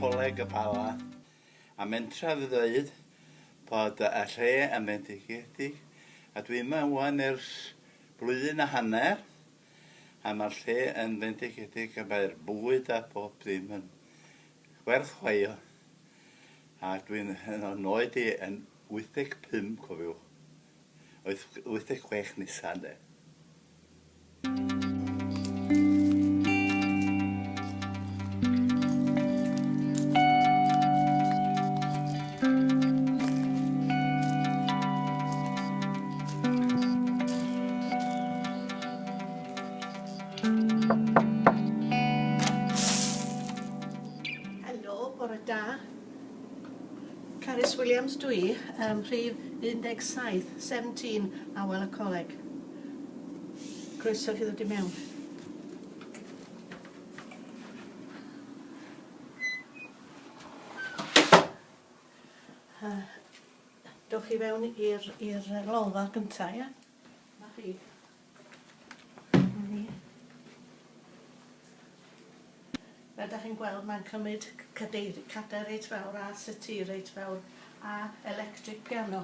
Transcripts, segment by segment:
Coleg y Bala, a mentra ddweud bod y lle yn fendigedig, a dwi'n yma wan ers blwyddyn a hanner, a mae'r lle yn fendigedig a mae'r bwyd a bob ddim yn werth chwaio. A dwi'n yn oed i yn 85, cofiwch. Oedd 86 nisan, de. Helo, bore da. Carys Williams dwi, rhif 17, 17 Awel y Coleg. Croeso chi ddod i mewn. Dowch chi fewn i'r lolfa gyntaf, ia? Na chi. Fel da chi'n gweld, mae'n cymryd cader reit fawr a seti reit fawr a electric piano.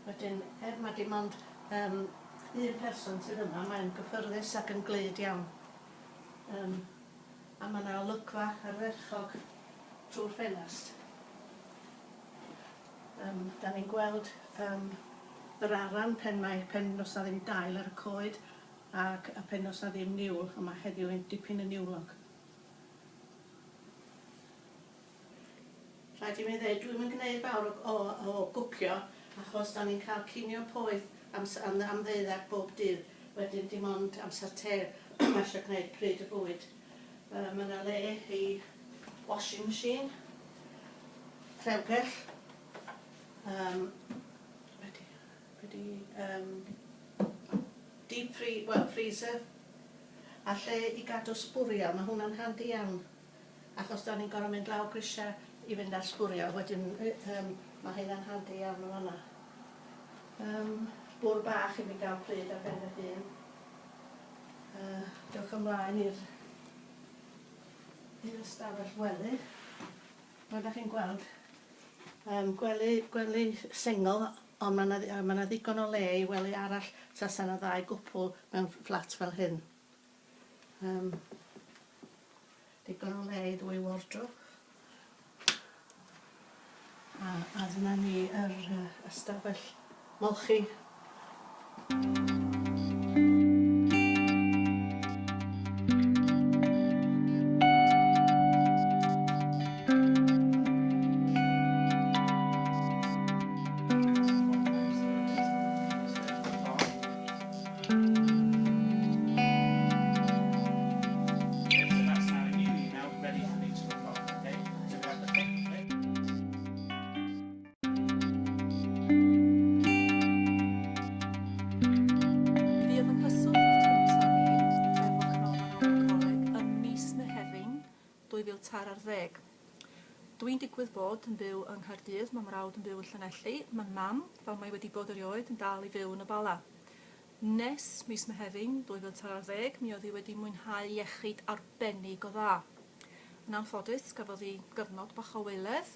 Wedyn, mae dim ond un person sydd yma, mae'n gyffyrddus ac yn glyd iawn. A mae yna olygfa ardderchog trwy'r ffenast. Da ni'n gweld yr aran pen os na ddim dail ar y coed ac a pen os na ddim niwl, a mae heddiw yn dipyn yn niwlog. Rhaid i mi ddweud, dwi'n mynd gwneud fawr o gwcio achos da ni'n cael cinio poeth am ddeuddeg bob dydd. Wedyn dim ond amser te mae eisiau gwneud pryd y bwyd. Mae yna le i washing machine, rhewgell, freezer, a lle i gadw sbwriel. Mae hwnna'n handi iawn achos da ni'n gorfod mynd lawr grisiau i fynd ar sbwrio, wedyn mae hynna'n handi iawn o fanna. Bwr bach i mi gael pryd ar ben y dyn. Dewch ymlaen i'r ystafell wely. Fel da chi'n gweld, gwely sengl, ond mae yna ddigon o le i wely arall tasa yna ddau gwpl mewn fflat fel hyn. Digon o le i ddwy wardrobe. A dyna ni yr ystafell molchi. Dwi'n digwydd bod yn byw yng Nghaerdydd, mae mrawd yn byw yn Llanelli, mae mam, fel mae wedi bod erioed, yn dal i fyw yn y Bala. Nes mis Mehefin 2013, mi oedd hi wedi mwynhau iechyd arbennig o dda. Yn anffodus, gafodd hi gyfnod bach o wyledd,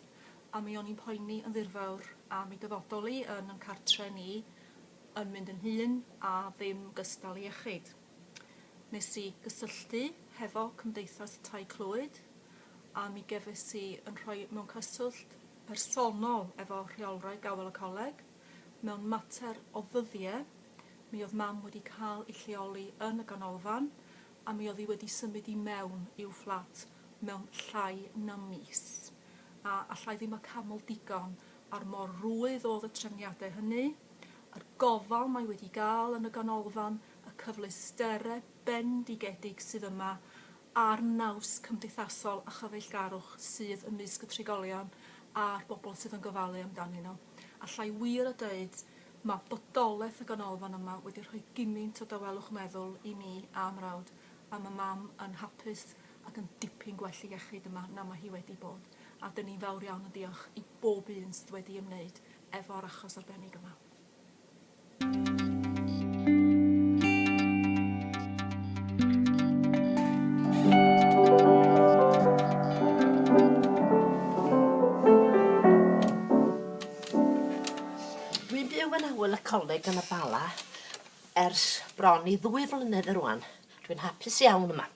a mi o'n i'n poeni yn ddirfawr am ei dyfodol hi yn cartre ni yn mynd yn hun a ddim gystal iechyd. Nes i gysylltu hefo Cymdeithas Teuluoedd, a mi gefais i yn rhoi mewn cyswllt personol efo rheolwraig Awel y Coleg. Mewn mater o ddyddiau, mi oedd mam wedi cael ei lleoli yn y ganolfan, a mi oedd hi wedi symud i mewn i'w fflat mewn llai na mis. A allai ddim y camol digon ar mor rwydd oedd y trefniadau hynny, a'r gofal mae wedi gael yn y ganolfan, y cyfleusterau bendigedig sydd yma, a'r naws cymdeithasol a chyfeillgarwch sydd ymysg y trigolion a'r bobl sydd yn gofalu amdanyn nhw. Allai wir y dweud, mae bodolaeth y ganolfan yma wedi rhoi gymaint o dawelwch meddwl i mi a mrawd, a mae mam yn hapus ac yn dipyn gwell iechyd yma na mae hi wedi bod. A dyn ni'n fawr iawn yn diolch i bob un sydd wedi ymwneud efo'r achos arbennig yma. Coleg yn y Bala ers bron i 2 flynedd rwan. Dwi'n hapus iawn yma.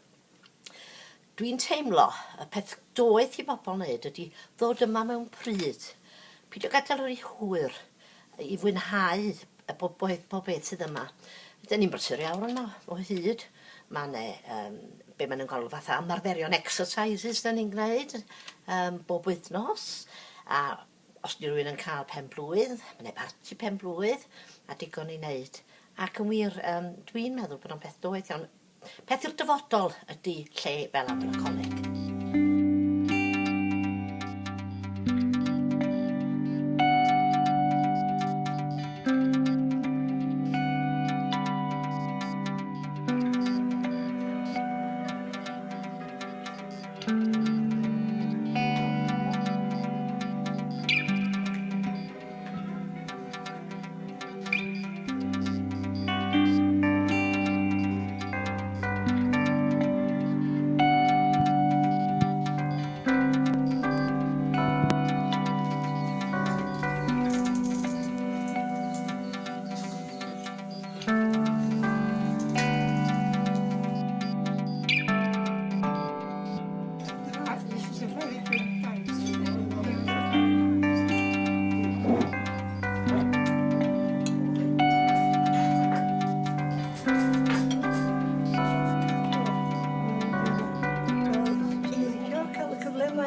Dwi'n teimlo y peth doeth i bobl wneud ydy ddod yma mewn pryd. Pidio gadael yr ei hwyr i fwynhau bob beth sydd yma. Dyn ni'n brysur iawn yma o hyd. Mae be maen nhw'n galw fatha ymarferion exercises dyn ni'n gwneud bob wythnos. A os di rhywun yn cael pen blwydd, mae'n parti pen blwydd, a digon i wneud. Ac yn wir, dwi'n meddwl bod o'n peth doeth iawn. Peth i'r dyfodol ydy lle fel Awel y Coleg.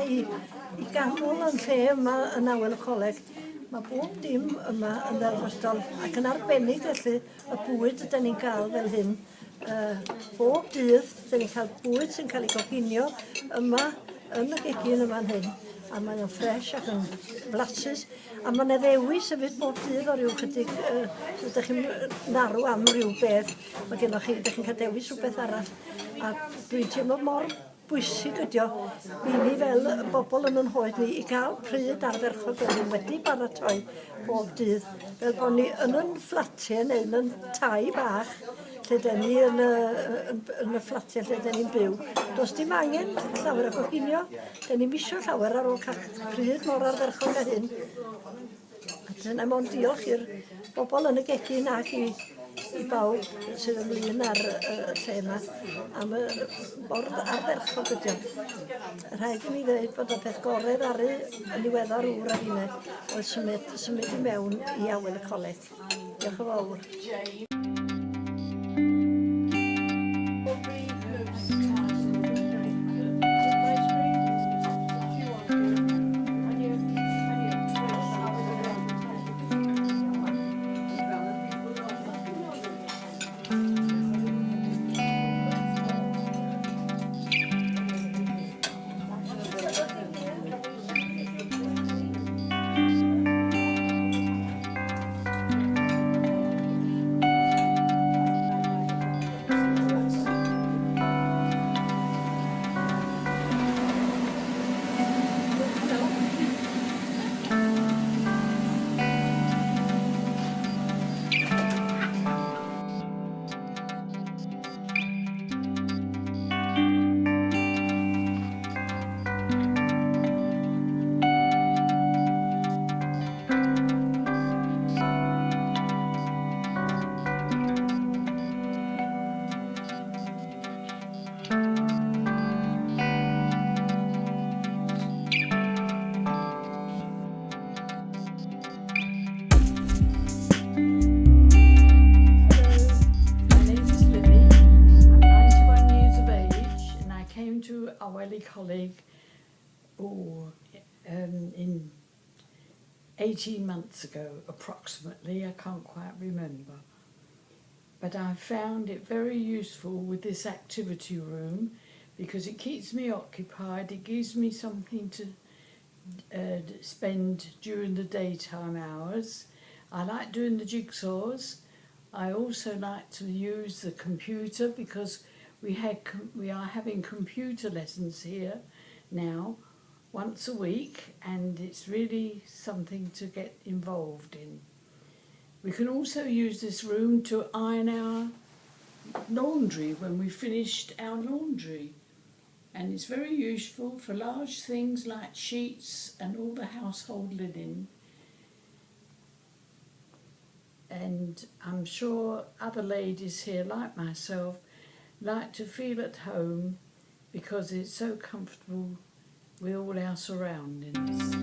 I ganol yn lle yma yn Awel y Coleg. Mae bob dim yma yn ddelfrydol ac yn arbennig felly y bwyd ydyn ni'n cael fel hyn. Bob dydd ydyn ni'n cael bwyd sy'n cael ei goginio yma yn y gegin yma'n hyn. A mae o'n ffres ac yn flasus. A mae'n ddewis hefyd bob dydd o ryw chydig, ydych chi'n narw am ryw beth. Mae gennych chi, ydych chi'n cael dewis rhywbeth arall. A dwi'n teimlo mor bwysig ydi o i ni fel bobl yn yn hoed ni i gael pryd ardderchog fel ni wedi baratoi bob dydd. Fel bod ni yn yn fflatiau neu yn yn tai bach lle dyn ni yn y fflatiau lle dyn ni'n byw. Does dim angen llawer o goginio, dyn ni'n misio llawer ar ôl cael pryd mor ardderchog â hyn. A dyna mo'n diolch i'r bobl yn y gegin ac i bawb sydd ymlaen ar y lle yma am y bord ardderchog ydi o. Rhaid i mi ddweud bod y peth gorau ddaru yn ddiweddar wr ar hynny oedd symud i mewn i Awel y Coleg. Diolch yn fawr. Awel y Coleg in 18 months ago, approximately. I can't quite remember. But I found it very useful with this activity room because it keeps me occupied, it gives me something to spend during the daytime hours. I like doing the jigsaws. I also like to use the computer because we are having computer lessons here now once a week, and it's really something to get involved in. We can also use this room to iron our laundry when we finished our laundry, and it's very useful for large things like sheets and all the household linen. and I'm sure other ladies here, like myself, like to feel at home because it's so comfortable with all our surroundings.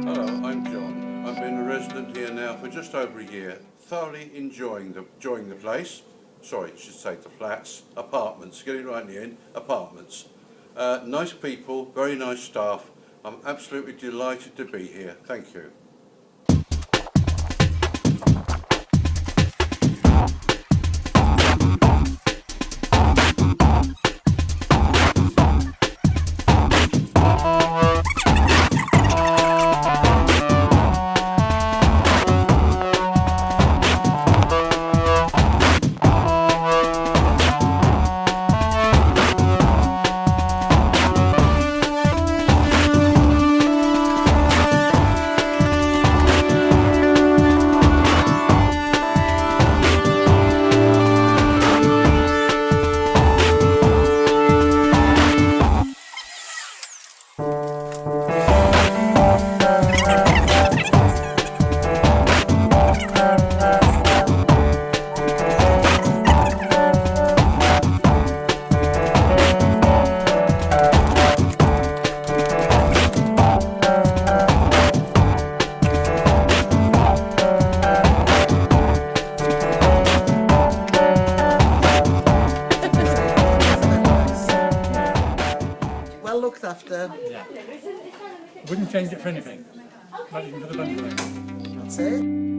Hello, I'm John. I've been a resident here now for just over a year, thoroughly enjoying the place. Sorry, I should say the flats, apartments, get it right in the end, apartments. Nice people, very nice staff. I'm absolutely delighted to be here. Thank you. Well looked after. Yeah. Wouldn't change it for anything. Not even for the bungalow. That's it.